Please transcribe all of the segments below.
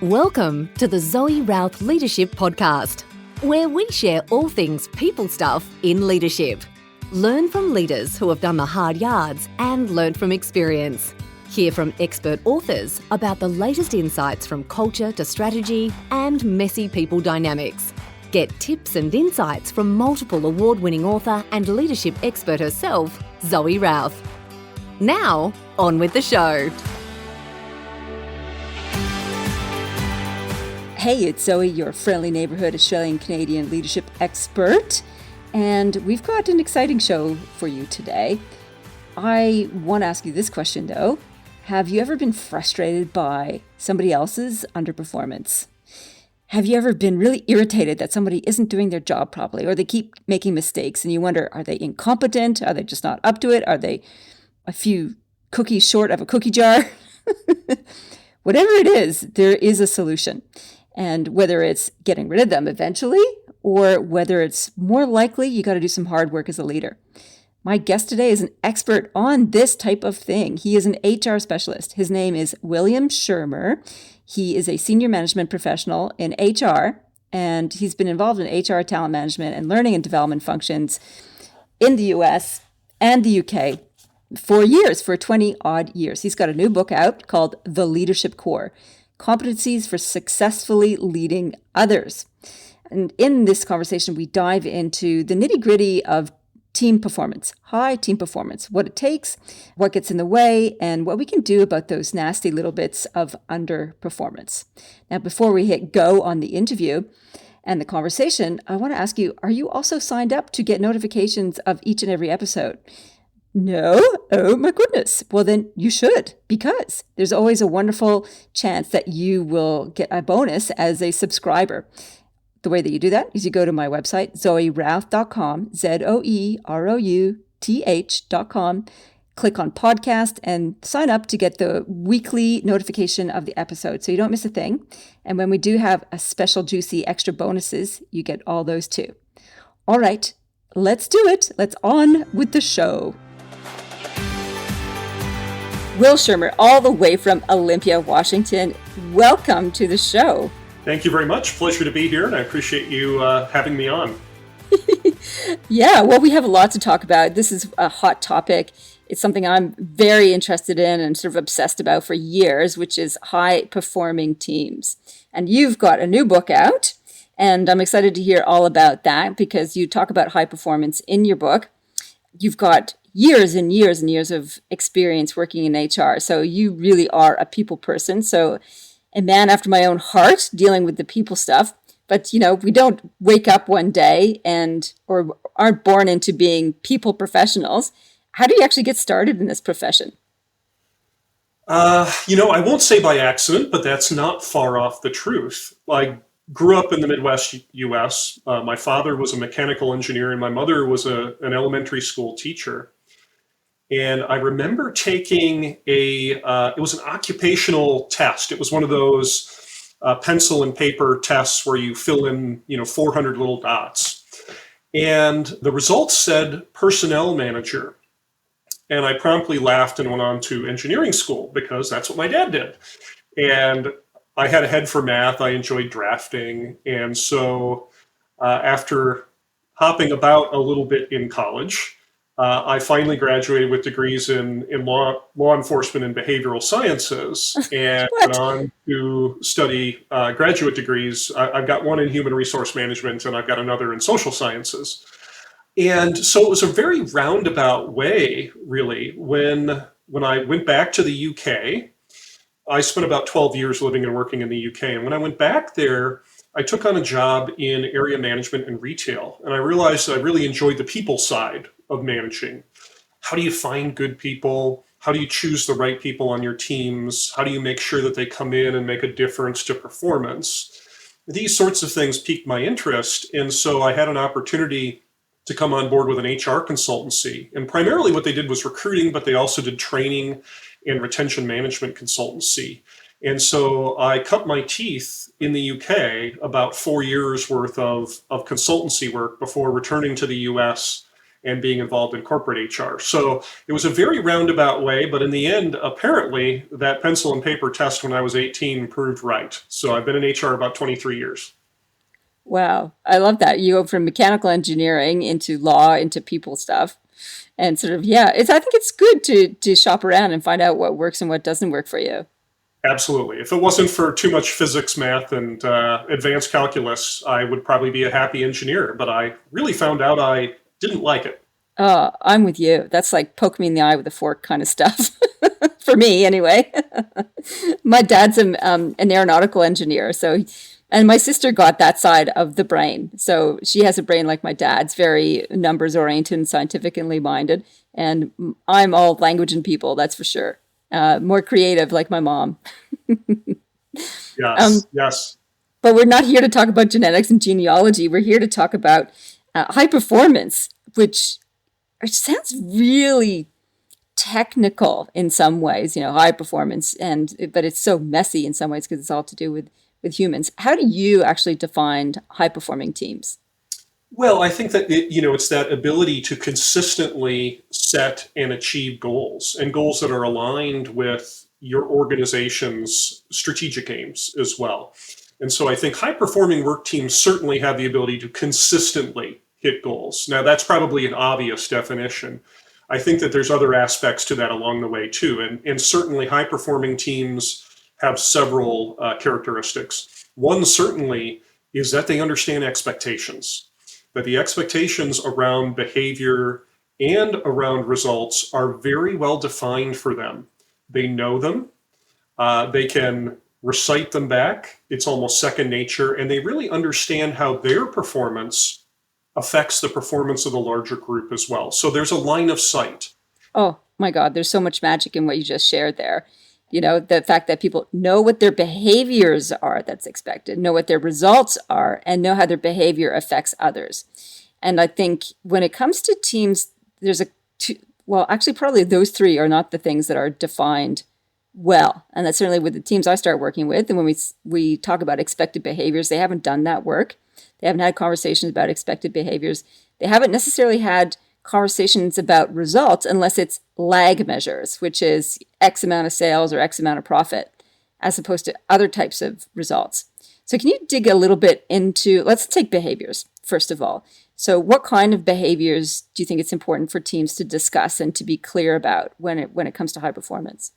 Welcome to the Zoe Routh Leadership Podcast, where we share all things people stuff in leadership. Learn from leaders who have done the hard yards and learn from experience. Hear from expert authors about the latest insights from culture to strategy and messy people dynamics. Get tips and insights from multiple award-winning author and leadership expert herself, Zoe Routh. Now, on with the show. Hey, it's Zoe, your friendly neighborhood Australian-Canadian leadership expert, and we've got an exciting show for you today. I want to ask you this question, though. Have you ever been frustrated by somebody else's underperformance? Have you ever been really irritated that somebody isn't doing their job properly, or they keep making mistakes, and you wonder, are they incompetent? Are they just not up to it? Are they a few cookies short of a cookie jar? Whatever it is, there is a solution. And whether it's getting rid of them eventually, or whether it's more likely you got to do some hard work as a leader. My guest today is an expert on this type of thing. He is an HR specialist. His name is Will Schirmer. He is a senior management professional in HR, and he's been involved in HR talent management and learning and development functions in the US and the UK for 20 odd years. He's got a new book out called The Leadership Core: Competencies for Successfully Leading Others. And in this conversation, we dive into the nitty-gritty of team performance, high team performance, what it takes, what gets in the way, and what we can do about those nasty little bits of underperformance. Now, before we hit go on the interview and the conversation, I want to ask you, are you also signed up to get notifications of each and every episode? No? Oh my goodness. Well, then you should, because there's always a wonderful chance that you will get a bonus as a subscriber. The way that you do that is you go to my website, zoerouth.com, ZOEROUTH.com, click on podcast and sign up to get the weekly notification of the episode so you don't miss a thing. And when we do have a special juicy extra bonuses, you get all those too. All right, let's do it. Let's on with the show. Will Schirmer, all the way from Olympia, Washington. Welcome to the show. Thank you very much. Pleasure to be here, and I appreciate you having me on. Yeah, well, we have a lot to talk about. This is a hot topic. It's something I'm very interested in and sort of obsessed about for years, which is high-performing teams. And you've got a new book out, and I'm excited to hear all about that because you talk about high performance in your book. You've got years and years and years of experience working in HR. So you really are a people person. So a man after my own heart dealing with the people stuff. But, you know, we don't wake up one day or aren't born into being people professionals. How do you actually get started in this profession? I won't say by accident, but that's not far off the truth. I grew up in the Midwest U.S. My father was a mechanical engineer and my mother was an elementary school teacher. And I remember taking it was an occupational test. It was one of those pencil and paper tests where you fill in, 400 little dots. And the results said personnel manager. And I promptly laughed and went on to engineering school because that's what my dad did. And I had a head for math. I enjoyed drafting. And so after hopping about a little bit in college, I finally graduated with degrees in law enforcement and behavioral sciences and went on to study graduate degrees. I've got one in human resource management and I've got another in social sciences. And so it was a very roundabout way, really, when I went back to the UK. I spent about 12 years living and working in the UK. And when I went back there, I took on a job in area management and retail. And I realized I really enjoyed the people side of managing. How do you find good people? How do you choose the right people on your teams? How do you make sure that they come in and make a difference to performance? These sorts of things piqued my interest. And so I had an opportunity to come on board with an HR consultancy. And primarily what they did was recruiting, but they also did training and retention management consultancy. And so I cut my teeth in the UK, about 4 years worth of consultancy work before returning to the US and being involved in corporate HR. So it was a very roundabout way, but in the end, apparently that pencil and paper test when I was 18 proved right. So I've been in HR about 23 years. Wow. I love that. You go from mechanical engineering into law, into people stuff. And sort of, yeah, I think it's good to shop around and find out what works and what doesn't work for you. Absolutely. If it wasn't for too much physics, math, and advanced calculus, I would probably be a happy engineer. But I really found out I didn't like it. Oh, I'm with you. That's like poke me in the eye with a fork kind of stuff. For me, anyway. My dad's an aeronautical engineer, and my sister got that side of the brain. So she has a brain like my dad's, very numbers oriented and scientifically minded. And I'm all language and people, that's for sure. More creative like my mom. Yes, yes. But we're not here to talk about genetics and genealogy. We're here to talk about high performance, which sounds really technical in some ways, high performance, but it's so messy in some ways because it's all to do with humans. How do you actually define high performing teams? Well, I think that it's that ability to consistently set and achieve goals, and goals that are aligned with your organization's strategic aims as well. And so I think high performing work teams certainly have the ability to consistently hit goals. Now, that's probably an obvious definition. I think that there's other aspects to that along the way too. And certainly high performing teams have several characteristics. One certainly is that they understand expectations, that the expectations around behavior and around results are very well defined for them. They know them, they can recite them back, it's almost second nature, and they really understand how their performance affects the performance of the larger group as well. So there's a line of sight. Oh my God, there's so much magic in what you just shared there. The fact that people know what their behaviors are that's expected, know what their results are, and know how their behavior affects others. And I think when it comes to teams, there's actually probably those three are not the things that are defined well. And that's certainly with the teams I start working with. And when we talk about expected behaviors, they haven't done that work. They haven't had conversations about expected behaviors. They haven't necessarily had conversations about results unless it's lag measures, which is X amount of sales or X amount of profit, as opposed to other types of results. So can you dig a little bit into, let's take behaviors, first of all. So what kind of behaviors do you think it's important for teams to discuss and to be clear about when it comes to high performance?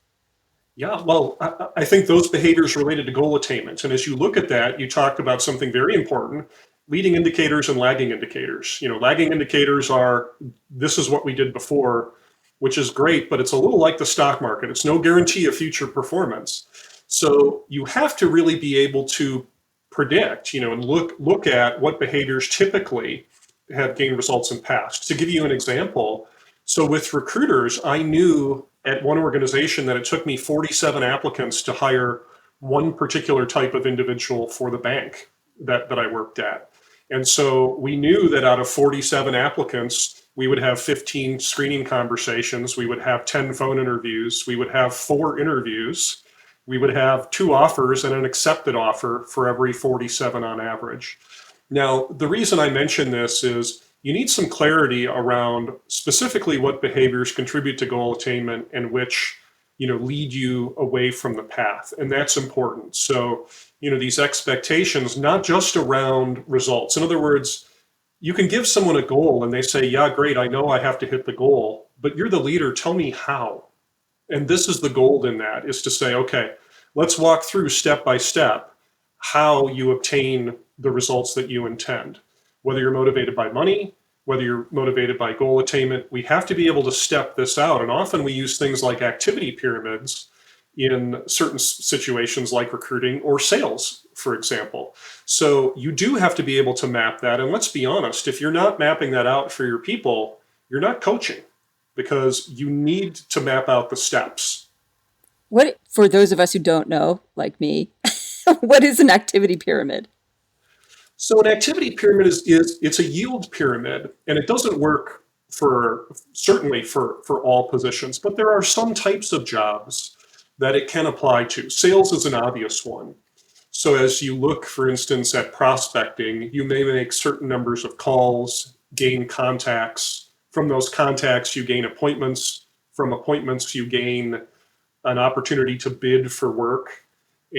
Yeah, well, I think those behaviors related to goal attainment. And as you look at that, you talk about something very important, leading indicators and lagging indicators. Lagging indicators are, this is what we did before, which is great, but it's a little like the stock market. It's no guarantee of future performance. So you have to really be able to predict, and look at what behaviors typically have gained results in past. To give you an example, so with recruiters, I knew at one organization that it took me 47 applicants to hire one particular type of individual for the bank that I worked at. And so we knew that out of 47 applicants, we would have 15 screening conversations, we would have 10 phone interviews, we would have 4 interviews, we would have 2 offers and an accepted offer for every 47 on average. Now, the reason I mention this is you need some clarity around specifically what behaviors contribute to goal attainment and which, lead you away from the path. And that's important. So, these expectations, not just around results. In other words, you can give someone a goal and they say, yeah, great, I know I have to hit the goal, but you're the leader, tell me how. And this is the gold in that, is to say, okay, let's walk through step by step how you obtain the results that you intend. Whether you're motivated by money, whether you're motivated by goal attainment, we have to be able to step this out. And often we use things like activity pyramids in certain situations like recruiting or sales, for example. So you do have to be able to map that. And let's be honest, if you're not mapping that out for your people, you're not coaching, because you need to map out the steps. What, for those of us who don't know, like me, what is an activity pyramid? So an activity pyramid it's a yield pyramid, and it doesn't work certainly for all positions, but there are some types of jobs that it can apply to. Sales is an obvious one. So as you look, for instance, at prospecting, you may make certain numbers of calls, gain contacts From those contacts, you gain appointments. From appointments, you gain an opportunity to bid for work.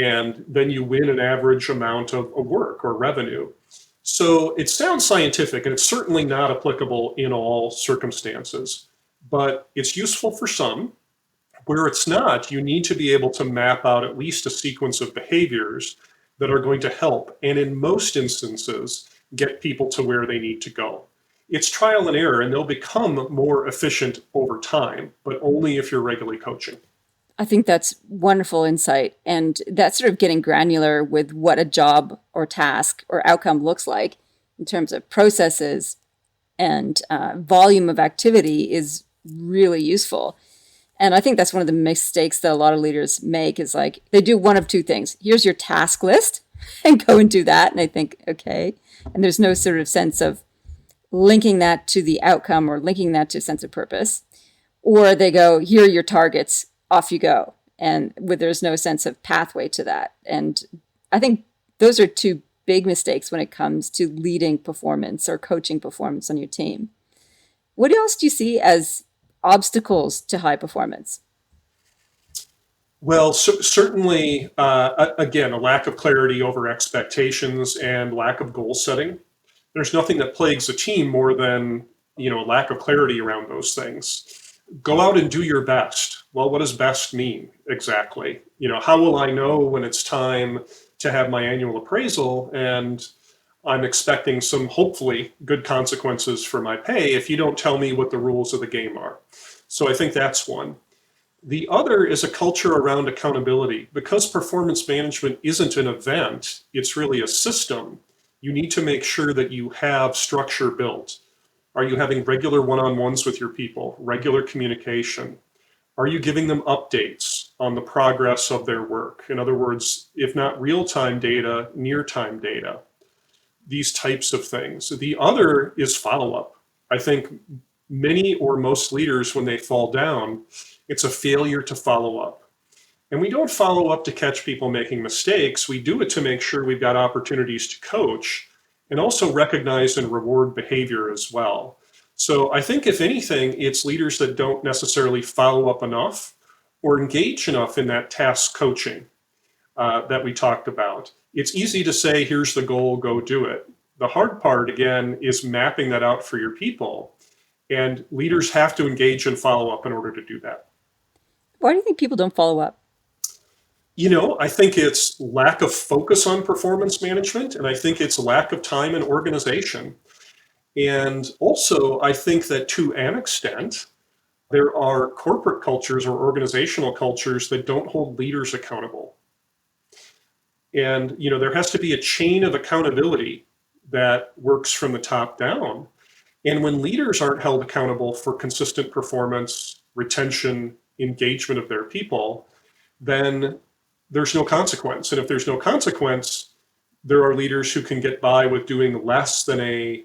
And then you win an average amount of work or revenue. So it sounds scientific, and it's certainly not applicable in all circumstances, but it's useful for some. Where it's not, you need to be able to map out at least a sequence of behaviors that are going to help, and in most instances, get people to where they need to go. It's trial and error, and they'll become more efficient over time, but only if you're regularly coaching. I think that's wonderful insight. And that's sort of getting granular with what a job or task or outcome looks like in terms of processes and volume of activity is really useful. And I think that's one of the mistakes that a lot of leaders make is like they do one of two things. Here's your task list and go and do that. And I think, okay. And there's no sort of sense of linking that to the outcome or linking that to a sense of purpose. Or they go, here are your targets, off you go. And there's no sense of pathway to that. And I think those are two big mistakes when it comes to leading performance or coaching performance on your team. What else do you see as obstacles to high performance? Well, certainly, again, a lack of clarity over expectations and lack of goal setting. There's nothing that plagues a team more than, a lack of clarity around those things. Go out and do your best. Well, what does best mean exactly? How will I know when it's time to have my annual appraisal and I'm expecting some hopefully good consequences for my pay if you don't tell me what the rules of the game are? So I think that's one. The other is a culture around accountability. Because performance management isn't an event, it's really a system. You need to make sure that you have structure built. Are you having regular one-on-ones with your people, regular communication? Are you giving them updates on the progress of their work? In other words, if not real-time data, near-time data, these types of things. The other is follow-up. I think many or most leaders, when they fall down, it's a failure to follow up. And we don't follow up to catch people making mistakes. We do it to make sure we've got opportunities to coach and also recognize and reward behavior as well. So I think if anything, it's leaders that don't necessarily follow up enough or engage enough in that task coaching that we talked about. It's easy to say, here's the goal, go do it. The hard part, again, is mapping that out for your people. And leaders have to engage and follow up in order to do that. Why do you think people don't follow up? I think it's lack of focus on performance management, and I think it's lack of time and organization. And also, I think that to an extent, there are corporate cultures or organizational cultures that don't hold leaders accountable. And, there has to be a chain of accountability that works from the top down. And when leaders aren't held accountable for consistent performance, retention, engagement of their people, then there's no consequence. And if there's no consequence, there are leaders who can get by with doing less than a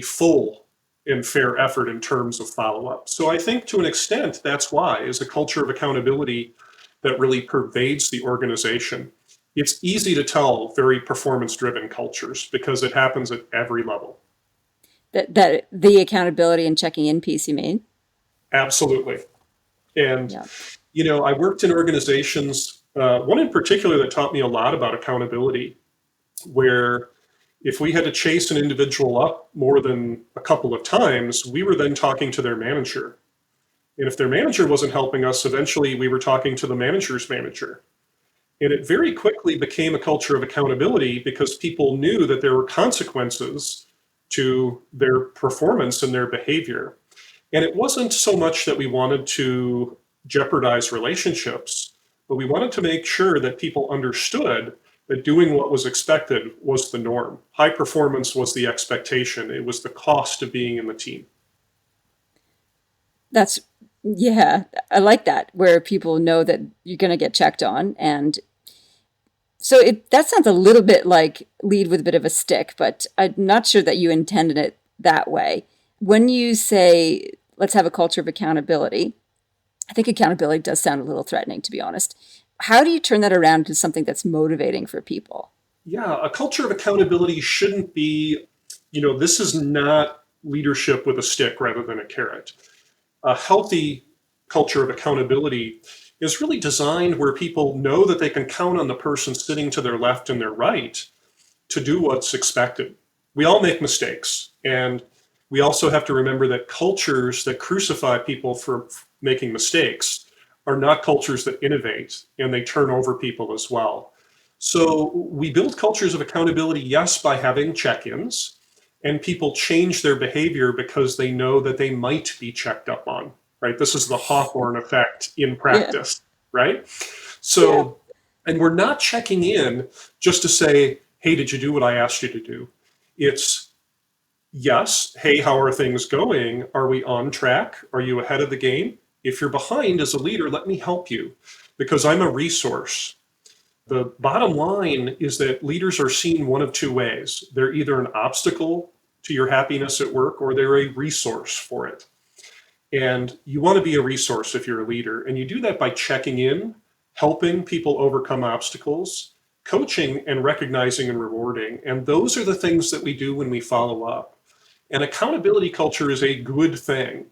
full and fair effort in terms of follow-up. So I think to an extent, that's why, is a culture of accountability that really pervades the organization. It's easy to tell very performance-driven cultures because it happens at every level. That the accountability and checking in piece, you mean? Absolutely. And, I worked in organizations, one in particular that taught me a lot about accountability, where if we had to chase an individual up more than a couple of times, we were then talking to their manager. And if their manager wasn't helping us, eventually we were talking to the manager's manager. And it very quickly became a culture of accountability because people knew that there were consequences to their performance and their behavior. And it wasn't so much that we wanted to jeopardize relationships, but we wanted to make sure that people understood that doing what was expected was the norm. High performance was the expectation. It was the cost of being in the team. I like that, where people know that you're going to get checked on. And so that sounds a little bit like lead with a bit of a stick, but I'm not sure that you intended it that way. When you say, let's have a culture of accountability, I think accountability does sound a little threatening, to be honest. How do you turn that around into something that's motivating for people? Yeah, a culture of accountability shouldn't be, this is not leadership with a stick rather than a carrot. A healthy culture of accountability is really designed where people know that they can count on the person sitting to their left and their right to do what's expected. We all make mistakes, and we also have to remember that cultures that crucify people for making mistakes are not cultures that innovate, and they turn over people as well. So we build cultures of accountability, yes, by having check-ins, and people change their behavior because they know that they might be checked up on, right? This is the Hawthorne effect in practice, right? So, and we're not checking in just to say, hey, did you do what I asked you to do? It's, yes, hey, how are things going? Are we on track? Are you ahead of the game? If you're behind as a leader, let me help you because I'm a resource. The bottom line is that leaders are seen one of two ways. They're either an obstacle to your happiness at work or they're a resource for it. And you want to be a resource if you're a leader. And you do that by checking in, helping people overcome obstacles, coaching and recognizing and rewarding. And those are the things that we do when we follow up. And accountability culture is a good thing.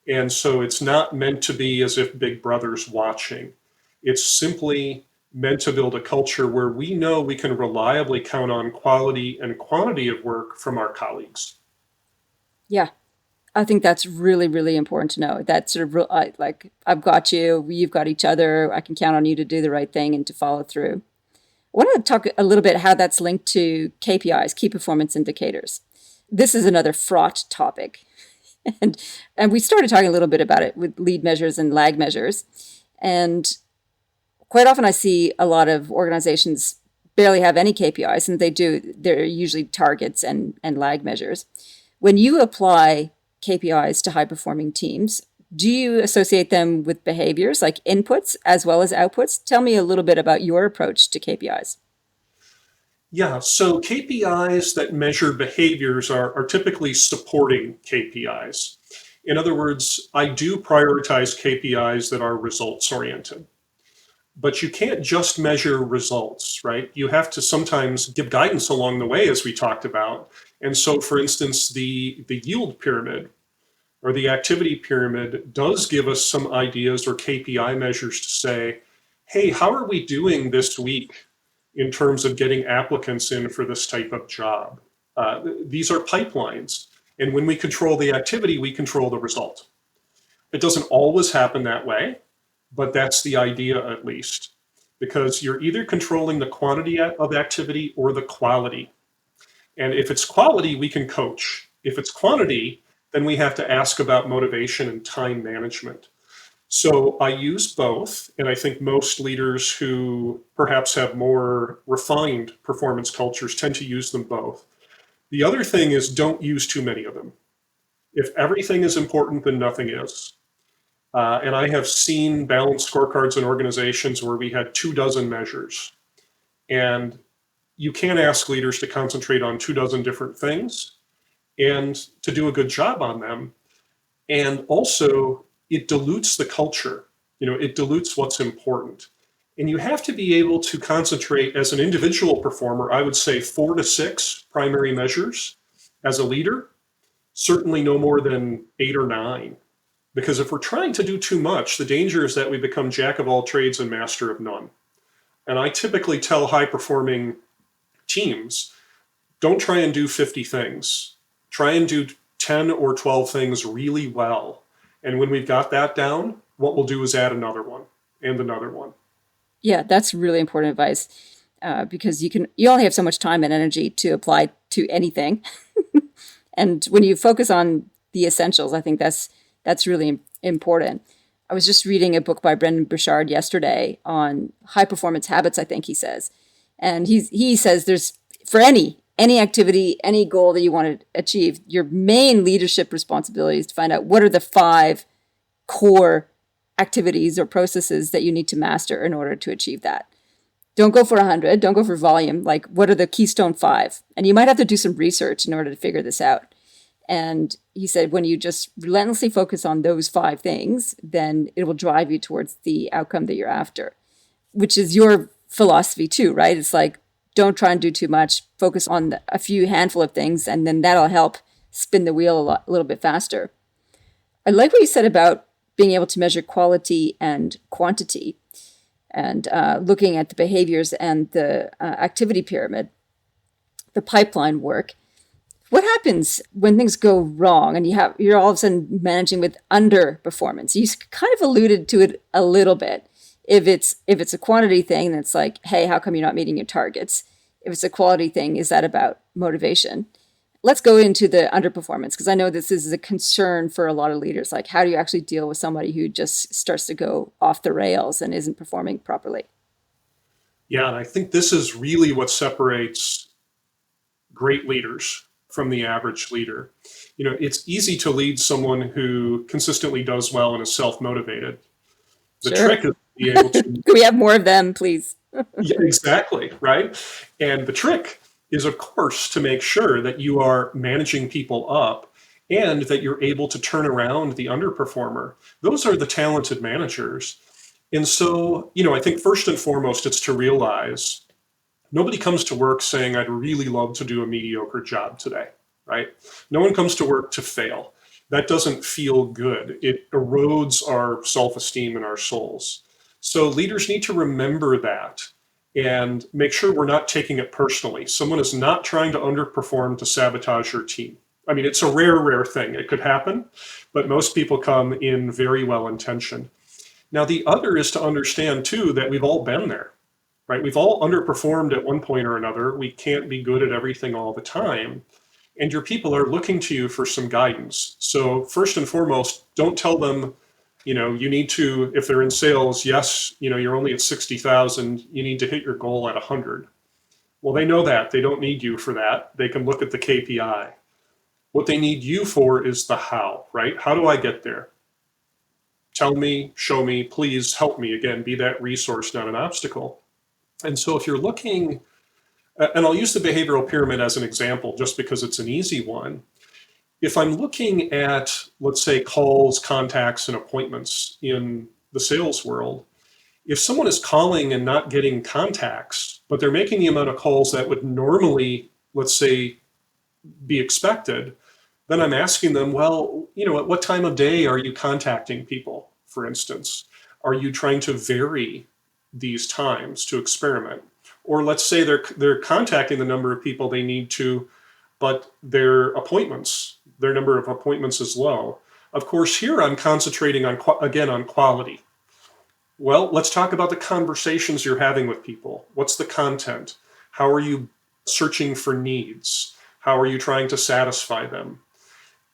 And so it's not meant to be as if Big Brother's watching. It's simply meant to build a culture where we know we can reliably count on quality and quantity of work from our colleagues. Yeah, I think that's really, really important to know. That's sort of like, I've got you, you've got each other, I can count on you to do the right thing and to follow through. I want to talk a little bit how that's linked to KPIs, key performance indicators. This is another fraught topic. And we started talking a little bit about it with lead measures and lag measures. And quite often I see a lot of organizations barely have any KPIs, and they do. They're usually targets and lag measures. When you apply KPIs to high-performing teams, do you associate them with behaviors like inputs as well as outputs? Tell me a little bit about your approach to KPIs. Yeah, so KPIs that measure behaviors are typically supporting KPIs. In other words, I do prioritize KPIs that are results oriented. But you can't just measure results, right? You have to sometimes give guidance along the way, as we talked about. And so, for instance, the yield pyramid or the activity pyramid does give us some ideas or KPI measures to say, hey, how are we doing this week in terms of getting applicants in for this type of job? These are pipelines. And when we control the activity, we control the result. It doesn't always happen that way, but that's the idea at least, because you're either controlling the quantity of activity or the quality. And if it's quality, we can coach. If it's quantity, then we have to ask about motivation and time management. So I use both, and I think most leaders who perhaps have more refined performance cultures tend to use them both. The other thing is don't use too many of them. If everything is important, then nothing is. And I have seen balanced scorecards in organizations where we had 24 measures. And you can't ask leaders to concentrate on 24 different things and to do a good job on them. And also, it dilutes the culture. It dilutes what's important. And you have to be able to concentrate as an individual performer, I would say 4 to 6 primary measures. As a leader, certainly no more than 8 or 9. Because if we're trying to do too much, the danger is that we become jack of all trades and master of none. And I typically tell high-performing teams, don't try and do 50 things. Try and do 10 or 12 things really well. And when we've got that down, what we'll do is add another one and another one. Yeah, that's really important advice because you only have so much time and energy to apply to anything. And when you focus on the essentials, I think that's really important. I was just reading a book by Brendan Burchard yesterday on high performance habits, I think he says. And he says there's, for any activity, any goal that you want to achieve, your main leadership responsibility is to find out what are the 5 core activities or processes that you need to master in order to achieve that. Don't go for 100, don't go for volume. Like, what are the keystone 5? And you might have to do some research in order to figure this out. And he said, when you just relentlessly focus on those 5 things, then it will drive you towards the outcome that you're after, which is your philosophy too, right? It's like, don't try and do too much, focus on a few handful of things, and then that'll help spin the wheel a little bit faster. I like what you said about being able to measure quality and quantity and looking at the behaviors and the activity pyramid, the pipeline work. What happens when things go wrong and you're all of a sudden managing with underperformance? You kind of alluded to it a little bit. If it's a quantity thing, that's like, hey, how come you're not meeting your targets? If it's a quality thing, is that about motivation? Let's go into the underperformance, because I know this is a concern for a lot of leaders. Like, how do you actually deal with somebody who just starts to go off the rails and isn't performing properly? Yeah, and I think this is really what separates great leaders from the average leader. It's easy to lead someone who consistently does well and is self-motivated. The Sure. trick is to be able to Can we have more of them, please? Yeah, exactly, right? And the trick is, of course, to make sure that you are managing people up and that you're able to turn around the underperformer. Those are the talented managers. And so, I think first and foremost, it's to realize nobody comes to work saying, I'd really love to do a mediocre job today, right? No one comes to work to fail. That doesn't feel good. It erodes our self-esteem and our souls. So leaders need to remember that and make sure we're not taking it personally. Someone is not trying to underperform to sabotage your team. I mean, it's a rare thing. It could happen, but most people come in very well intentioned. Now, the other is to understand too that we've all been there, right? We've all underperformed at one point or another. We can't be good at everything all the time. And your people are looking to you for some guidance. So first and foremost, don't tell them, you need to, if they're in sales, yes, you're only at 60,000, you need to hit your goal at 100. Well, they know that. They don't need you for that. They can look at the KPI. What they need you for is the how, right? How do I get there? Tell me, show me, please help me. Again, be that resource, not an obstacle. And so if you're looking, and I'll use the behavioral pyramid as an example just because it's an easy one. If I'm looking at, let's say, calls, contacts, and appointments in the sales world, if someone is calling and not getting contacts, but they're making the amount of calls that would normally, let's say, be expected, then I'm asking them, well, at what time of day are you contacting people, for instance? Are you trying to vary these times to experiment? Or let's say they're contacting the number of people they need to, but their number of appointments is low. Of course, here I'm concentrating on quality. Well, let's talk about the conversations you're having with people. What's the content? How are you searching for needs? How are you trying to satisfy them?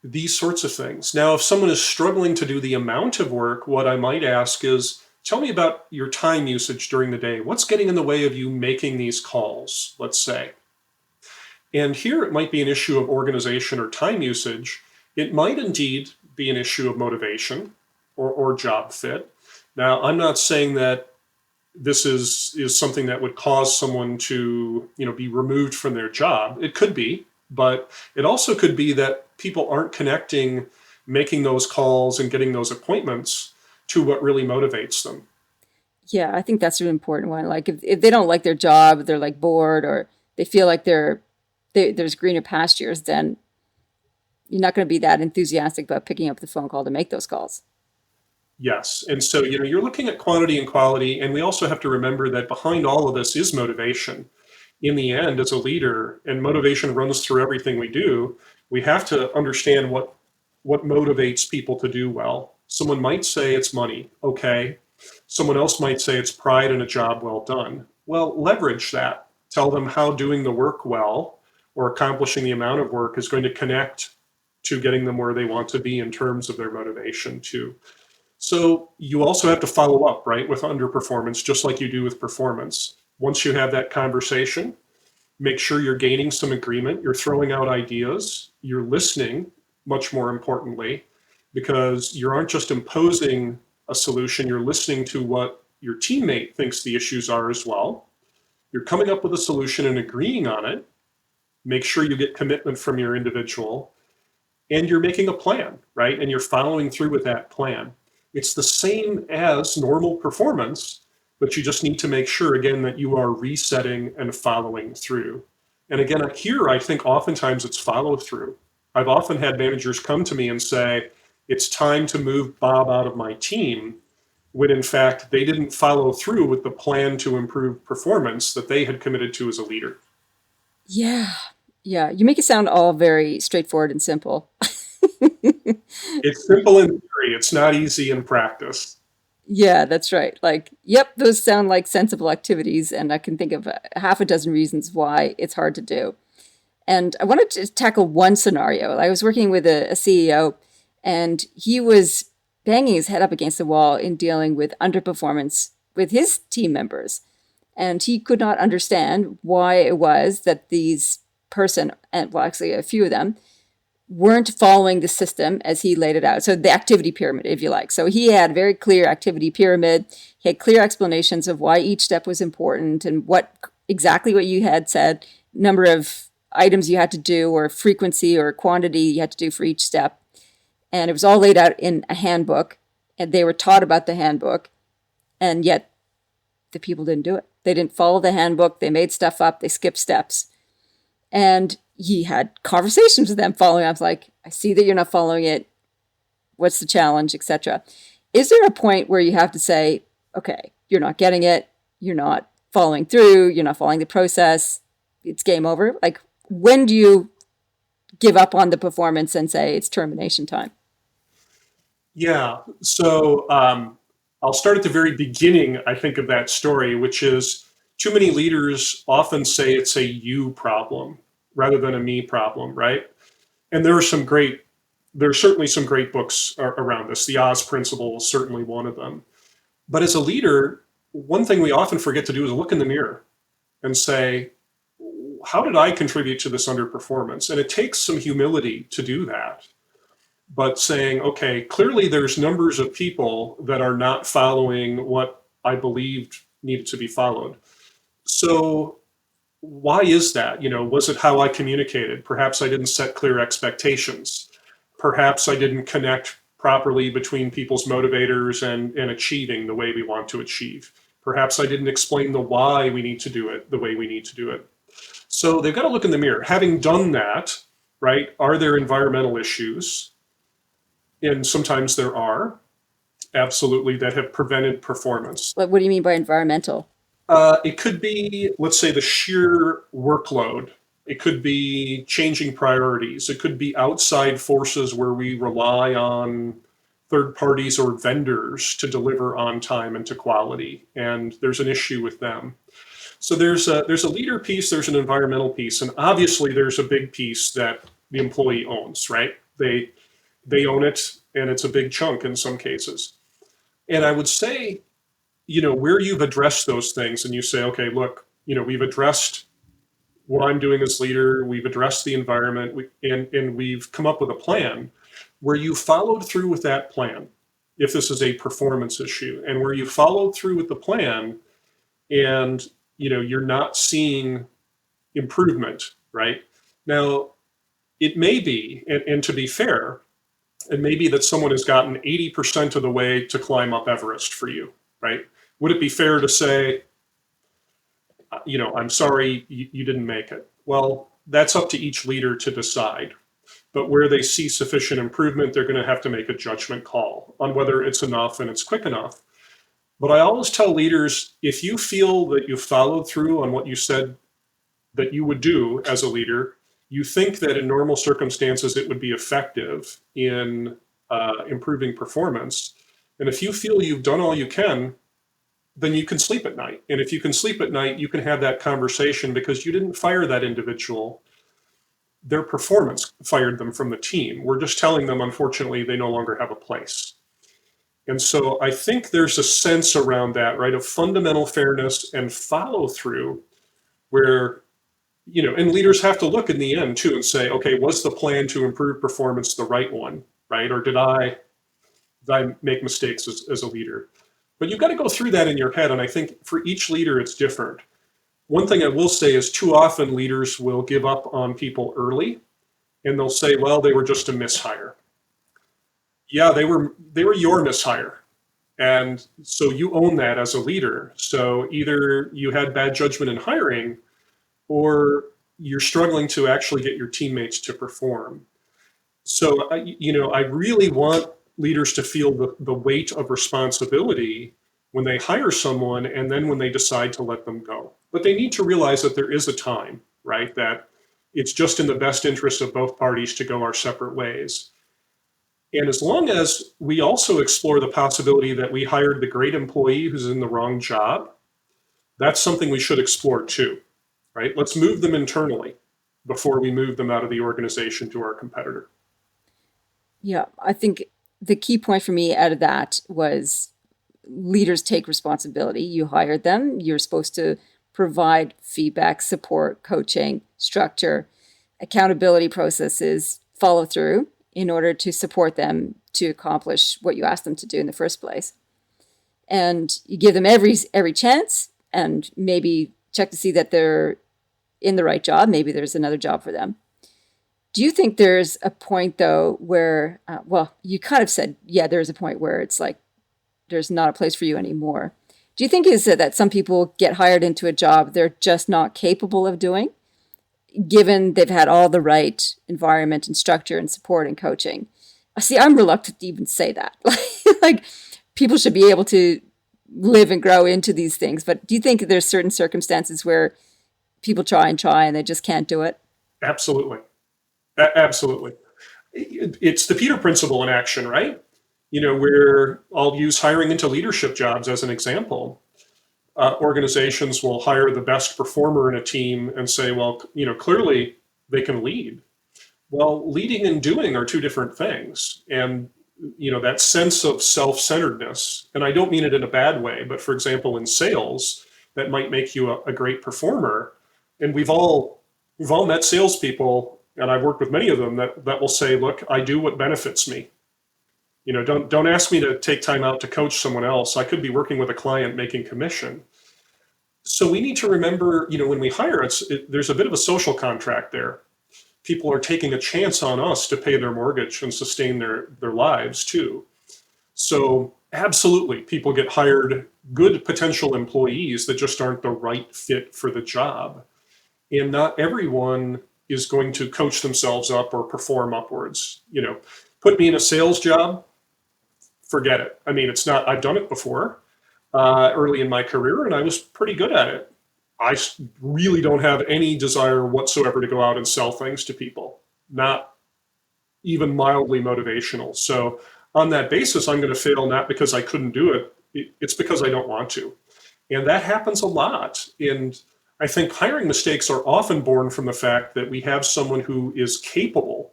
These sorts of things. Now, if someone is struggling to do the amount of work, what I might ask is, tell me about your time usage during the day. What's getting in the way of you making these calls, let's say? And here it might be an issue of organization or time usage. It might indeed be an issue of motivation or job fit. Now, I'm not saying that this is something that would cause someone to, be removed from their job. It could be, but it also could be that people aren't connecting, making those calls and getting those appointments to what really motivates them. Yeah, I think that's an important one. Like if they don't like their job, they're like bored, or they feel like there's greener pastures, then you're not going to be that enthusiastic about picking up the phone call to make those calls. Yes. And so, you're looking at quantity and quality, and we also have to remember that behind all of this is motivation. In the end, as a leader, and motivation runs through everything we do, we have to understand what motivates people to do well. Someone might say it's money. Okay. Someone else might say it's pride in a job well done. Well, leverage that. Tell them how doing the work well or accomplishing the amount of work is going to connect to getting them where they want to be in terms of their motivation too. So you also have to follow up, right, with underperformance, just like you do with performance. Once you have that conversation, make sure you're gaining some agreement, you're throwing out ideas, you're listening, much more importantly, because you aren't just imposing a solution, you're listening to what your teammate thinks the issues are as well. You're coming up with a solution and agreeing on it. Make sure you get commitment from your individual, and you're making a plan, right? And you're following through with that plan. It's the same as normal performance, but you just need to make sure, again, that you are resetting and following through. And again, here, I think oftentimes it's follow through. I've often had managers come to me and say, it's time to move Bob out of my team, when in fact they didn't follow through with the plan to improve performance that they had committed to as a leader. Yeah. Yeah. You make it sound all very straightforward and simple. It's simple in theory, it's not easy in practice. Yeah, that's right. Like, yep, those sound like sensible activities, and I can think of half a dozen reasons why it's hard to do. And I wanted to tackle one scenario. I was working with a CEO, and he was banging his head up against the wall in dealing with underperformance with his team members. And he could not understand why it was that these person, and well, actually a few of them, weren't following the system as he laid it out. So the activity pyramid, if you like. So he had a very clear activity pyramid. He had clear explanations of why each step was important and exactly what you had said, number of items you had to do or frequency or quantity you had to do for each step. And it was all laid out in a handbook, and they were taught about the handbook, and yet the people didn't do it. They didn't follow the handbook. They made stuff up. They skipped steps. And he had conversations with them following. I was like, I see that you're not following it. What's the challenge, etc. Is there a point where you have to say, okay, you're not getting it. You're not following through. You're not following the process. It's game over. Like, when do you give up on the performance and say it's termination time? Yeah. So I'll start at the very beginning, I think, of that story, which is too many leaders often say it's a you problem rather than a me problem, right? And there's certainly some great books around this. The Oz Principle is certainly one of them. But as a leader, one thing we often forget to do is look in the mirror and say, how did I contribute to this underperformance? And it takes some humility to do that. But saying, okay, clearly there's numbers of people that are not following what I believed needed to be followed. So why is that? Was it how I communicated? Perhaps I didn't set clear expectations. Perhaps I didn't connect properly between people's motivators and achieving the way we want to achieve. Perhaps I didn't explain the why we need to do it the way we need to do it. So they've got to look in the mirror. Having done that, right, are there environmental issues? And sometimes there are, absolutely, that have prevented performance. What do you mean by environmental? It could be, let's say, the sheer workload. It could be changing priorities. It could be outside forces where we rely on third parties or vendors to deliver on time and to quality. And there's an issue with them. So there's a leader piece, there's an environmental piece, and obviously there's a big piece that the employee owns, right? They own it, and it's a big chunk in some cases. And I would say, where you've addressed those things and you say, okay, look, we've addressed what I'm doing as leader, we've addressed the environment, and we've come up with a plan where you followed through with that plan, if this is a performance issue, and where you followed through with the plan and you're not seeing improvement, right? Now, it may be, and to be fair, it may be that someone has gotten 80% of the way to climb up Everest for you, right? Would it be fair to say, I'm sorry, you didn't make it? Well, that's up to each leader to decide. But where they see sufficient improvement, they're going to have to make a judgment call on whether it's enough and it's quick enough. But I always tell leaders, if you feel that you followed through on what you said that you would do as a leader, you think that in normal circumstances it would be effective in improving performance. And if you feel you've done all you can, then you can sleep at night. And if you can sleep at night, you can have that conversation because you didn't fire that individual. Their performance fired them from the team. We're just telling them, unfortunately, they no longer have a place. And so I think there's a sense around that, right, of fundamental fairness and follow through where, and leaders have to look in the end too and say, okay, was the plan to improve performance the right one, right? Or did I make mistakes as a leader? But you've got to go through that in your head. And I think for each leader, it's different. One thing I will say is too often leaders will give up on people early and they'll say, well, they were just a mishire. Yeah, they were your mishire. And so you own that as a leader. So either you had bad judgment in hiring or you're struggling to actually get your teammates to perform. So, I really want leaders to feel the weight of responsibility when they hire someone and then when they decide to let them go. But they need to realize that there is a time, right? That it's just in the best interest of both parties to go our separate ways. And as long as we also explore the possibility that we hired the great employee who's in the wrong job, that's something we should explore too, right? Let's move them internally before we move them out of the organization to our competitor. Yeah, I think the key point for me out of that was leaders take responsibility. You hired them. You're supposed to provide feedback, support, coaching, structure, accountability processes, follow through in order to support them to accomplish what you asked them to do in the first place. And you give them every chance and maybe check to see that they're in the right job. Maybe there's another job for them. Do you think there's a point, though, where, you kind of said, yeah, there's a point where it's like, there's not a place for you anymore. Do you think is that some people get hired into a job they're just not capable of doing, given they've had all the right environment and structure and support and coaching? See, I'm reluctant to even say that. Like, people should be able to live and grow into these things. But do you think there's certain circumstances where people try and they just can't do it? Absolutely. Absolutely. It's the Peter principle in action, right? Where I'll use hiring into leadership jobs as an example. Organizations will hire the best performer in a team and say, well, clearly they can lead. Well, leading and doing are two different things. And, that sense of self-centeredness, and I don't mean it in a bad way, but for example, in sales, that might make you a great performer. And we've all met salespeople, and I've worked with many of them that will say, look, I do what benefits me. Don't ask me to take time out to coach someone else. I could be working with a client making commission. So we need to remember, when we hire, there's a bit of a social contract there. People are taking a chance on us to pay their mortgage and sustain their lives too. So absolutely, people get hired, good potential employees that just aren't the right fit for the job. And not everyone is going to coach themselves up or perform upwards. Put me in a sales job, forget it. I mean, it's not, I've done it before early in my career, and I was pretty good at it. I really don't have any desire whatsoever to go out and sell things to people, not even mildly motivational. So on that basis, I'm going to fail not because I couldn't do it. It's because I don't want to. And that happens a lot. And I think hiring mistakes are often born from the fact that we have someone who is capable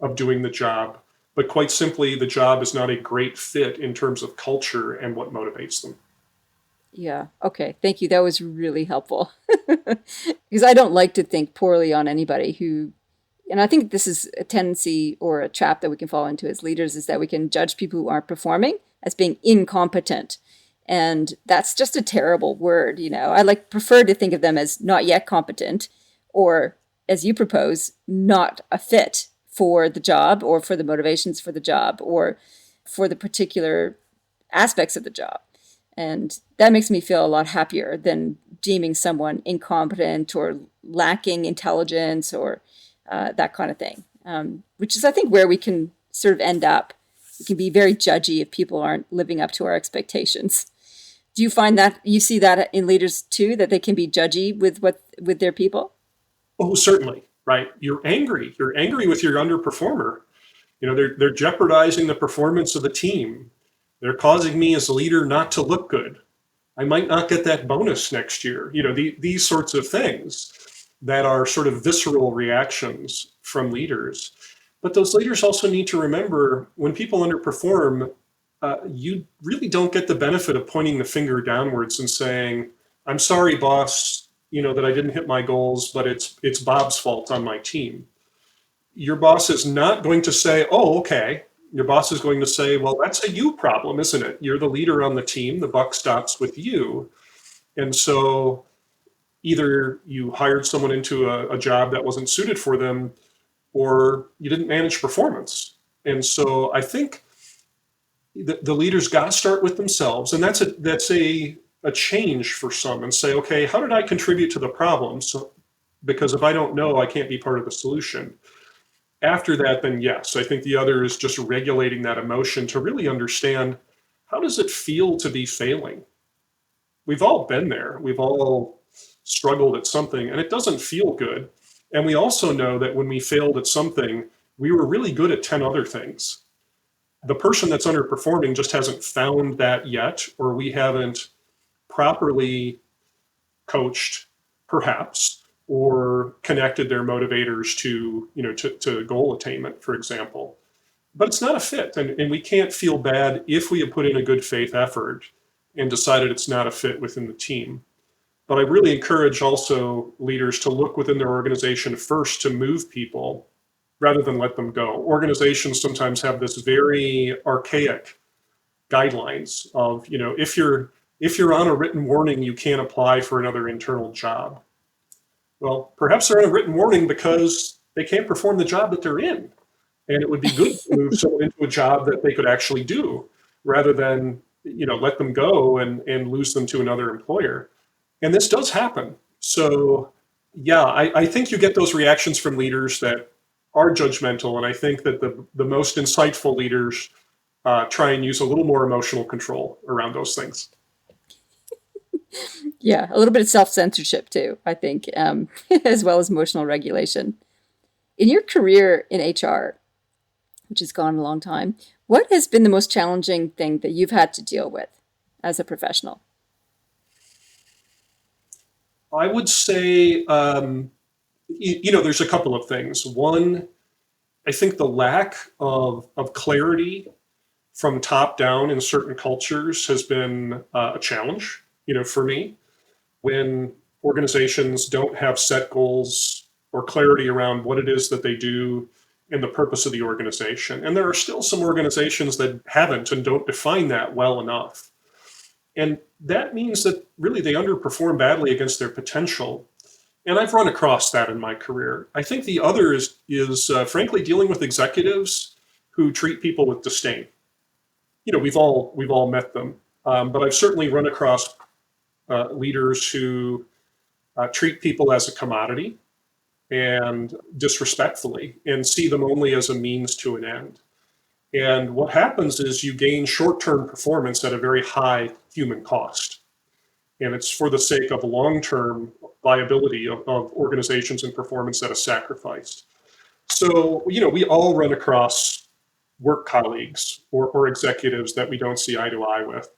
of doing the job, but quite simply, the job is not a great fit in terms of culture and what motivates them. Yeah. Okay. Thank you. That was really helpful. Because I don't like to think poorly on anybody and I think this is a tendency or a trap that we can fall into as leaders, is that we can judge people who aren't performing as being incompetent. And that's just a terrible word. I prefer to think of them as not yet competent, or as you propose, not a fit for the job or for the motivations for the job or for the particular aspects of the job. And that makes me feel a lot happier than deeming someone incompetent or lacking intelligence or that kind of thing, which is, I think, where we can sort of end up. We can be very judgy if people aren't living up to our expectations. Do you find that you see that in leaders too, that they can be judgy with their people? Oh, certainly, right. You're angry with your underperformer. They're jeopardizing the performance of the team. They're causing me as a leader not to look good. I might not get that bonus next year. These sorts of things that are sort of visceral reactions from leaders. But those leaders also need to remember, when people underperform, you really don't get the benefit of pointing the finger downwards and saying, I'm sorry, boss, that I didn't hit my goals, but it's Bob's fault on my team. Your boss is not going to say, oh, okay. Your boss is going to say, well, that's a you problem, isn't it? You're the leader on the team. The buck stops with you. And so either you hired someone into a job that wasn't suited for them, or you didn't manage performance. And so I think the leaders got to start with themselves. And that's a change for some, and say, okay, how did I contribute to the problem? So, because if I don't know, I can't be part of the solution. After that, then yes, I think the other is just regulating that emotion to really understand, how does it feel to be failing? We've all been there. We've all struggled at something, and it doesn't feel good. And we also know that when we failed at something, we were really good at 10 other things. The person that's underperforming just hasn't found that yet, or we haven't properly coached, perhaps, or connected their motivators to, to goal attainment, for example. But it's not a fit, and we can't feel bad if we have put in a good faith effort and decided it's not a fit within the team. But I really encourage also leaders to look within their organization first to move people rather than let them go. Organizations sometimes have this very archaic guidelines of, if you're on a written warning, you can't apply for another internal job. Well, perhaps they're on a written warning because they can't perform the job that they're in. And it would be good to move someone into a job that they could actually do rather than, let them go and lose them to another employer. And this does happen. So, yeah, I think you get those reactions from leaders that are judgmental. And I think that the most insightful leaders try and use a little more emotional control around those things. Yeah, a little bit of self-censorship too, I think, as well as emotional regulation. In your career in HR, which has gone a long time, what has been the most challenging thing that you've had to deal with as a professional? I would say, there's a couple of things. One, I think the lack of clarity from top down in certain cultures has been a challenge, for me. When organizations don't have set goals or clarity around what it is that they do and the purpose of the organization. And there are still some organizations that haven't and don't define that well enough. And that means that really they underperform badly against their potential. And I've run across that in my career. I think the other is frankly dealing with executives who treat people with disdain. We've all met them, but I've certainly run across leaders who treat people as a commodity and disrespectfully and see them only as a means to an end. And what happens is you gain short-term performance at a very high human cost. And it's for the sake of long-term viability of organizations and performance that is sacrificed. So, we all run across work colleagues or executives that we don't see eye to eye with.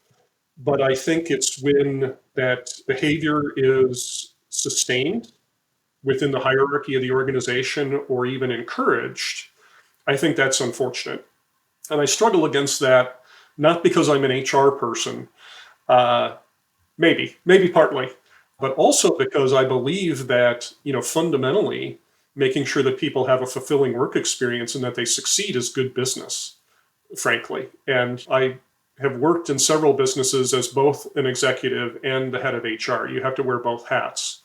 But I think it's when that behavior is sustained within the hierarchy of the organization or even encouraged, I think that's unfortunate. And I struggle against that, not because I'm an HR person, maybe partly, but also because I believe that, fundamentally, making sure that people have a fulfilling work experience and that they succeed is good business, frankly. And I have worked in several businesses as both an executive and the head of HR. You have to wear both hats.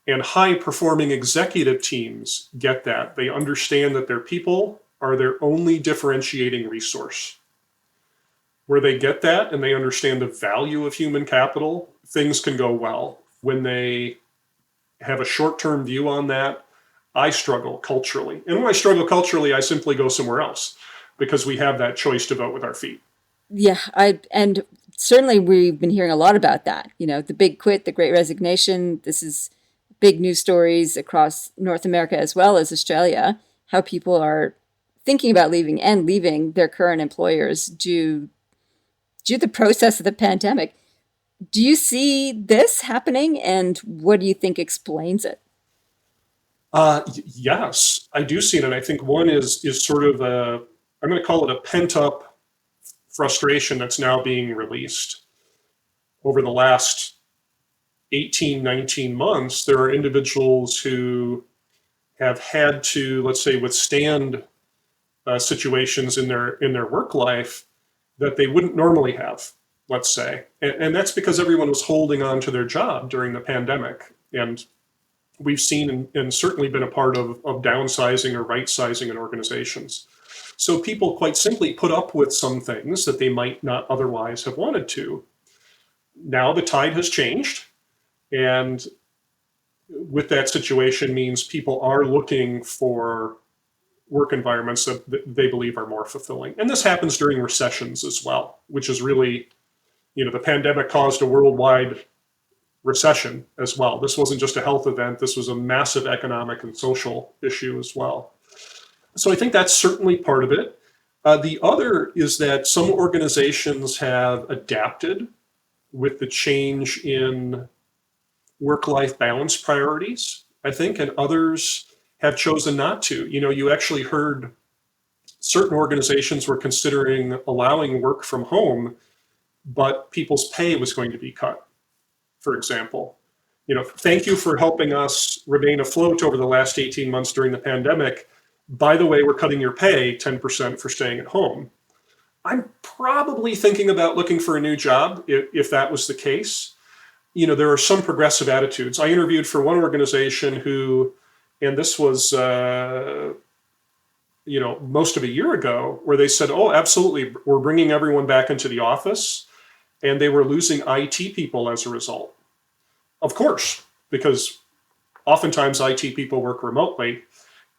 And high-performing executive teams get that. They understand that their people are their only differentiating resource. Where they get that and they understand the value of human capital, things can go well. When they have a short-term view on that, I struggle culturally. And when I struggle culturally, I simply go somewhere else because we have that choice to vote with our feet. Yeah, and certainly we've been hearing a lot about that. The big quit, the great resignation. This is big news stories across North America as well as Australia, how people are thinking about leaving and leaving their current employers due to the process of the pandemic. Do you see this happening, and what do you think explains it? Yes, I do see it. And I think one is sort of I'm going to call it a pent-up frustration that's now being released. Over the last 18, 19 months, there are individuals who have had to, let's say, withstand situations in their work life that they wouldn't normally have, let's say. And that's because everyone was holding on to their job during the pandemic. And we've seen and certainly been a part of downsizing or right-sizing in organizations. So people quite simply put up with some things that they might not otherwise have wanted to. Now the tide has changed. And with that situation means people are looking for work environments that they believe are more fulfilling. And this happens during recessions as well, which is really, the pandemic caused a worldwide recession as well. This wasn't just a health event. This was a massive economic and social issue as well. So I think that's certainly part of it. The other is that some organizations have adapted with the change in work-life balance priorities, I think, and others have chosen not to. You actually heard certain organizations were considering allowing work from home, but people's pay was going to be cut, for example. Thank you for helping us remain afloat over the last 18 months during the pandemic. By the way, we're cutting your pay 10% for staying at home. I'm probably thinking about looking for a new job if that was the case. There are some progressive attitudes. I interviewed for one organization who, and this was, most of a year ago, where they said, oh, absolutely, we're bringing everyone back into the office. And they were losing IT people as a result. Of course, because oftentimes IT people work remotely.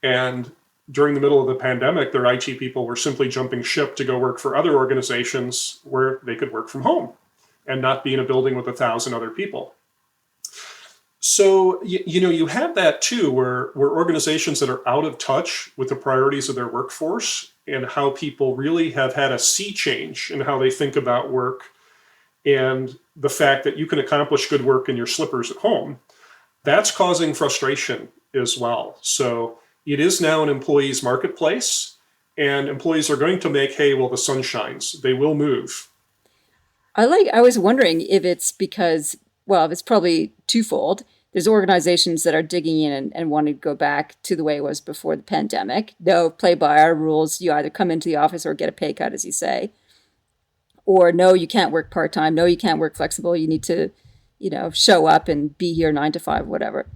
And during the middle of the pandemic, their IT people were simply jumping ship to go work for other organizations where they could work from home and not be in a building with 1,000 other people. So, you have that too, where organizations that are out of touch with the priorities of their workforce and how people really have had a sea change in how they think about work, and the fact that you can accomplish good work in your slippers at home, that's causing frustration as well. So it is now an employee's marketplace, and employees are going to make hay while the sun shines. They will move. I was wondering if it's because, well, it's probably twofold. There's organizations that are digging in and want to go back to the way it was before the pandemic. No, play by our rules. You either come into the office or get a pay cut, as you say. Or no, you can't work part-time. No, you can't work flexible. You need to, show up and be here 9 to 5, whatever.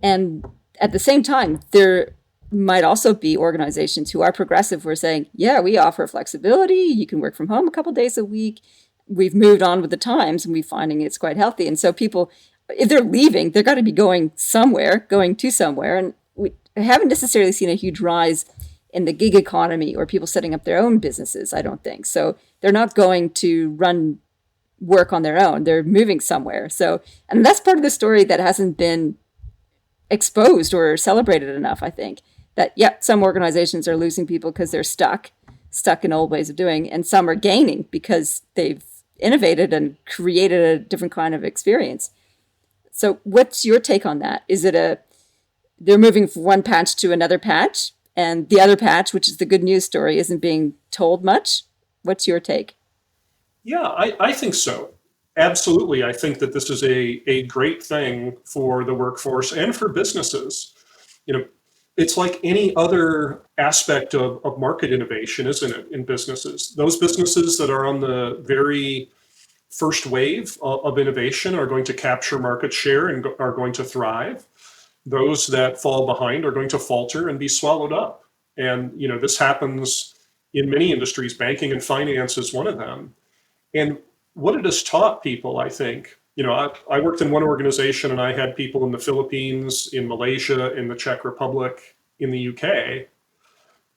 And at the same time, there might also be organizations who are progressive who are saying, yeah, we offer flexibility. You can work from home a couple days a week. We've moved on with the times and we're finding it's quite healthy. And so people, if they're leaving, they're got to be going to somewhere. And we haven't necessarily seen a huge rise in the gig economy or people setting up their own businesses, I don't think. So they're not going to run work on their own. They're moving somewhere. So, and that's part of the story that hasn't been exposed or celebrated enough, I think. That, some organizations are losing people because they're stuck in old ways of doing, and some are gaining because they've innovated and created a different kind of experience. So what's your take on that? Is it they're moving from one patch to another patch, and the other patch, which is the good news story, isn't being told much? What's your take? Yeah, I think so. Absolutely. I think that this is a great thing for the workforce and for businesses. It's like any other aspect of market innovation, isn't it, in businesses? Those businesses that are on the very first wave of innovation are going to capture market share and are going to thrive. Those that fall behind are going to falter and be swallowed up. And, this happens in many industries. Banking and finance is one of them. And what it has taught people, I think, I worked in one organization and I had people in the Philippines, in Malaysia, in the Czech Republic, in the UK.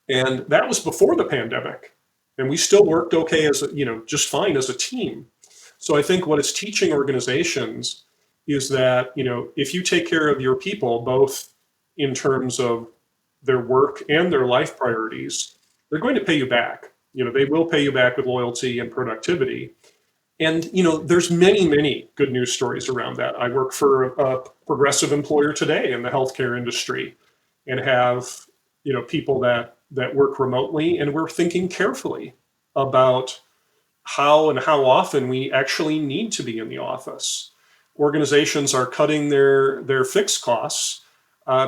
And that was before the pandemic. And we still worked okay just fine as a team. So I think what it's teaching organizations is that, if you take care of your people, both in terms of their work and their life priorities, they're going to pay you back. They will pay you back with loyalty and productivity. And, there's many, many good news stories around that. I work for a progressive employer today in the healthcare industry and have, people that work remotely, and we're thinking carefully about how and how often we actually need to be in the office. Organizations are cutting their fixed costs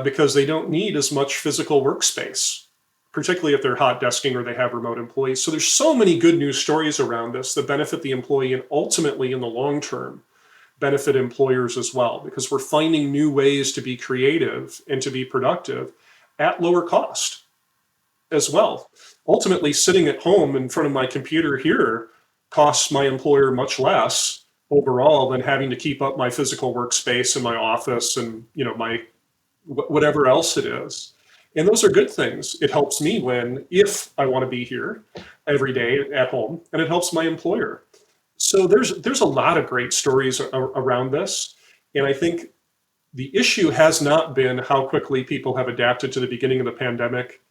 because they don't need as much physical workspace, particularly if they're hot desking or they have remote employees. So there's so many good news stories around this that benefit the employee and ultimately in the long term benefit employers as well, because we're finding new ways to be creative and to be productive at lower cost as well. Ultimately, sitting at home in front of my computer here costs my employer much less overall than having to keep up my physical workspace in my office and my whatever else it is. And those are good things. It helps me if I want to be here every day at home, and it helps my employer. So there's a lot of great stories around this. And I think the issue has not been how quickly people have adapted to the beginning of the pandemic.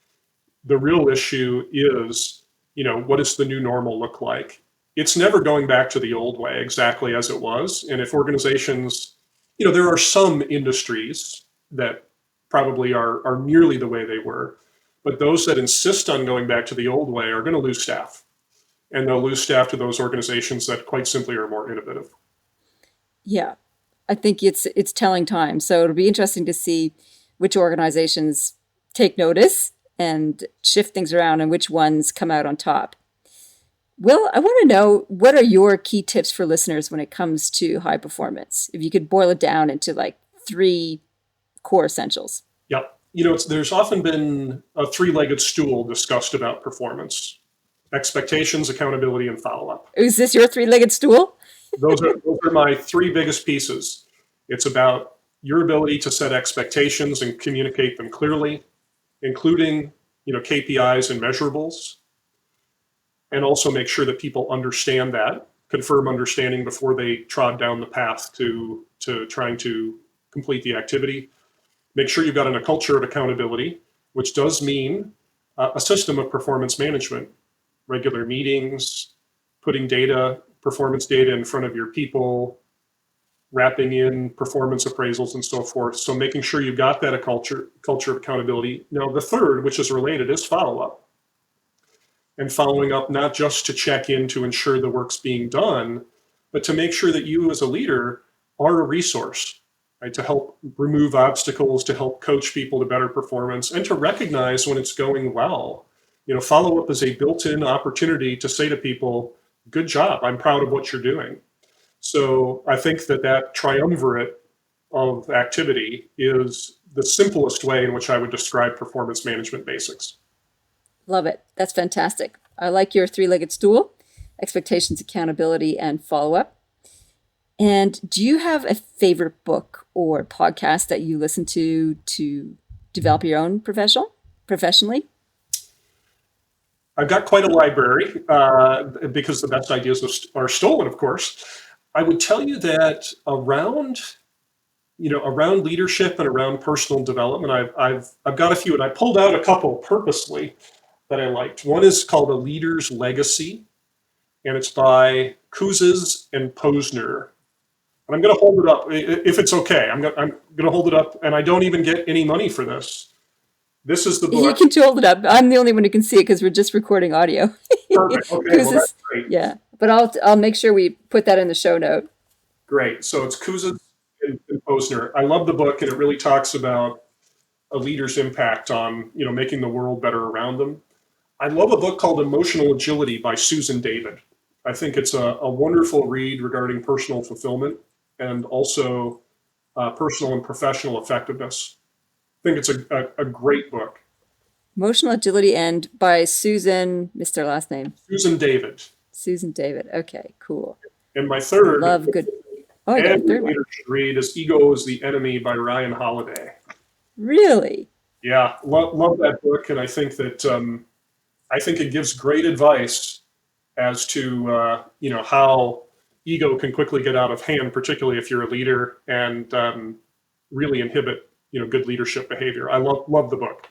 The real issue is, what does the new normal look like? It's never going back to the old way exactly as it was. And if organizations, there are some industries that probably are nearly the way they were, but those that insist on going back to the old way are going to lose staff. And they'll lose staff to those organizations that quite simply are more innovative. Yeah, I think it's telling time. So it'll be interesting to see which organizations take notice and shift things around and which ones come out on top. Will, I want to know, what are your key tips for listeners when it comes to high performance? If you could boil it down into like 3 core essentials. Yep. There's often been a 3-legged stool discussed about performance: expectations, accountability, and follow-up. Is this your 3-legged stool? Those are my 3 biggest pieces. It's about your ability to set expectations and communicate them clearly, including, KPIs and measurables, and also make sure that people understand that, confirm understanding before they trod down the path to trying to complete the activity. Make sure you've got a culture of accountability, which does mean a system of performance management, regular meetings, putting performance data in front of your people, wrapping in performance appraisals and so forth. So making sure you've got that culture of accountability. Now, the third, which is related, is follow-up. And following up not just to check in to ensure the work's being done, but to make sure that you as a leader are a resource, right, to help remove obstacles, to help coach people to better performance, and to recognize when it's going well. Follow-up is a built-in opportunity to say to people, good job, I'm proud of what you're doing. So I think that triumvirate of activity is the simplest way in which I would describe performance management basics. Love it. That's fantastic. I like your 3-legged stool: expectations, accountability, and follow-up. And do you have a favorite book or podcast that you listen to develop your own professionally? I've got quite a library because the best ideas are stolen, of course. I would tell you that around leadership and around personal development, I've got a few, and I pulled out a couple purposely that I liked. One is called A Leader's Legacy, and it's by Kouzes and Posner. And I'm going to hold it up, if it's okay. I'm going to hold it up, and I don't even get any money for this. This is the book. You can hold it up. I'm the only one who can see it because we're just recording audio. Perfect. Okay, well, that's great. Yeah, but I'll make sure we put that in the show note. Great. So it's Kouzes and Posner. I love the book, and it really talks about a leader's impact on making the world better around them. I love a book called Emotional Agility by Susan David. I think it's a wonderful read regarding personal fulfillment and also personal and professional effectiveness. I think it's a great book. Emotional Agility, and by Susan, missed her last name. Susan David. Susan David. Okay, cool. And my third, love good. Oh, I got a third one. Should read is Ego is the Enemy by Ryan Holiday. Really? Yeah, love that book, and I think that it gives great advice as to how ego can quickly get out of hand, particularly if you're a leader, and really inhibit good leadership behavior. I love the book.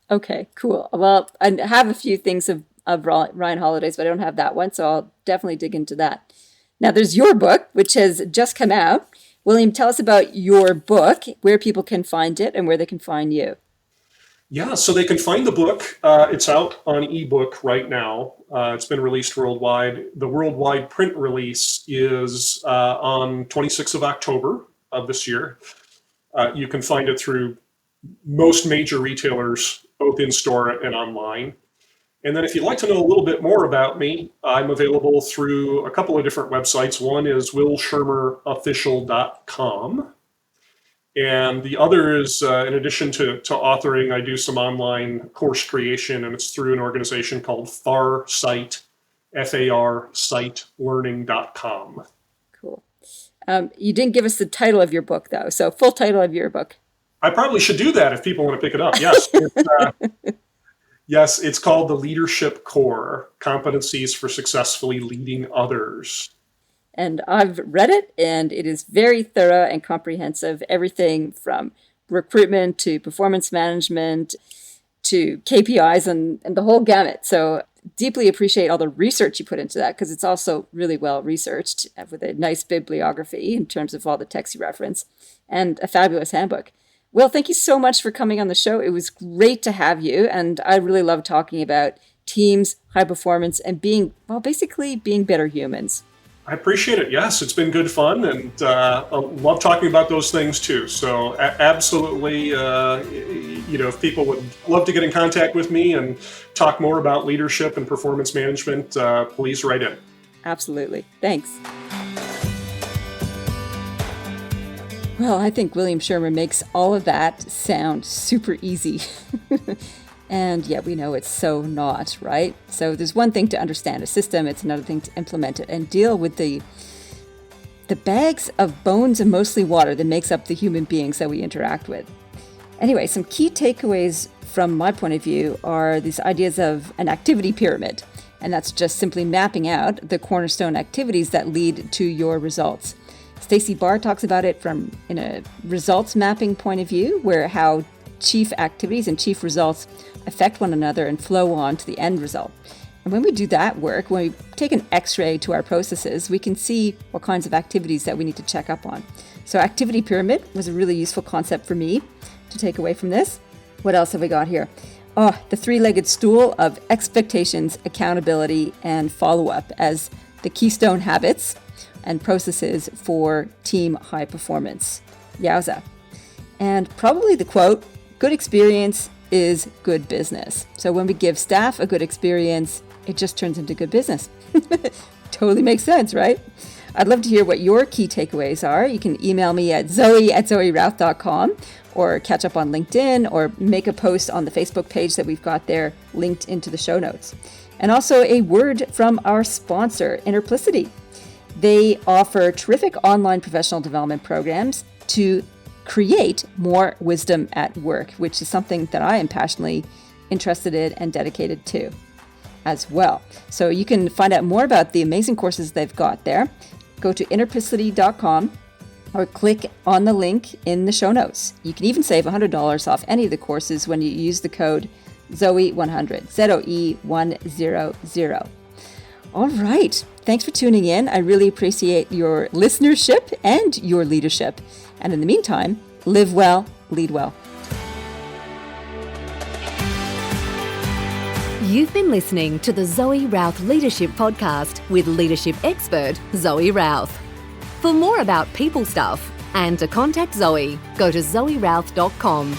Okay, cool. Well, I have a few things of Ryan Holiday's, but I don't have that one, so I'll definitely dig into that. Now, there's your book, which has just come out. William, tell us about your book, where people can find it, and where they can find you. Yeah, so they can find the book. It's out on ebook right now. It's been released worldwide. The worldwide print release is on 26th of October of this year. You can find it through most major retailers, both in store and online. And then if you'd like to know a little bit more about me, I'm available through a couple of different websites. One is willschirmerofficial.com. And the other is, in addition to authoring, I do some online course creation, and it's through an organization called Farsight, FARsightlearning.com. Cool. You didn't give us the title of your book, though. So full title of your book. I probably should do that if people want to pick it up. Yes. Yes, it's called the Leadership Core, Competencies for Successfully Leading Others. And I've read it, and it is very thorough and comprehensive. Everything from recruitment to performance management to KPIs and the whole gamut. So deeply appreciate all the research you put into that, because it's also really well researched with a nice bibliography in terms of all the texts you reference and a fabulous handbook. Will, thank you so much for coming on the show. It was great to have you. And I really love talking about teams, high performance, and basically being better humans. I appreciate it. Yes, it's been good fun, and I love talking about those things too. So absolutely, if people would love to get in contact with me and talk more about leadership and performance management, please write in. Absolutely. Thanks. Well, I think William Schirmer makes all of that sound super easy. And yet we know it's so not, right? So there's one thing to understand a system, it's another thing to implement it and deal with the bags of bones and mostly water that makes up the human beings that we interact with. Anyway, some key takeaways from my point of view are these ideas of an activity pyramid. And that's just simply mapping out the cornerstone activities that lead to your results. Stacey Barr talks about it in a results mapping point of view, where how chief activities and chief results affect one another and flow on to the end result. And when we do that work, when we take an X-ray to our processes, we can see what kinds of activities that we need to check up on. So activity pyramid was a really useful concept for me to take away from this. What else have we got here? Oh, the three-legged stool of expectations, accountability, and follow-up as the keystone habits and processes for team high performance. Yowza. And probably the quote, good experience is good business. So when we give staff a good experience, it just turns into good business. Totally makes sense, right? I'd love to hear what your key takeaways are. You can email me at zoe@zoerouth.com or catch up on LinkedIn or make a post on the Facebook page that we've got there linked into the show notes. And also a word from our sponsor, Interplicity. They offer terrific online professional development programs to create more wisdom at work, which is something that I am passionately interested in and dedicated to as well. So you can find out more about the amazing courses they've got there. Go to interplicity.com or click on the link in the show notes. You can even save $100 off any of the courses when you use the code ZOE100, ZOE100. All right. Thanks for tuning in. I really appreciate your listenership and your leadership. And in the meantime, live well, lead well. You've been listening to the Zoe Routh Leadership Podcast with leadership expert Zoe Routh. For more about people stuff and to contact Zoe, go to zoerouth.com.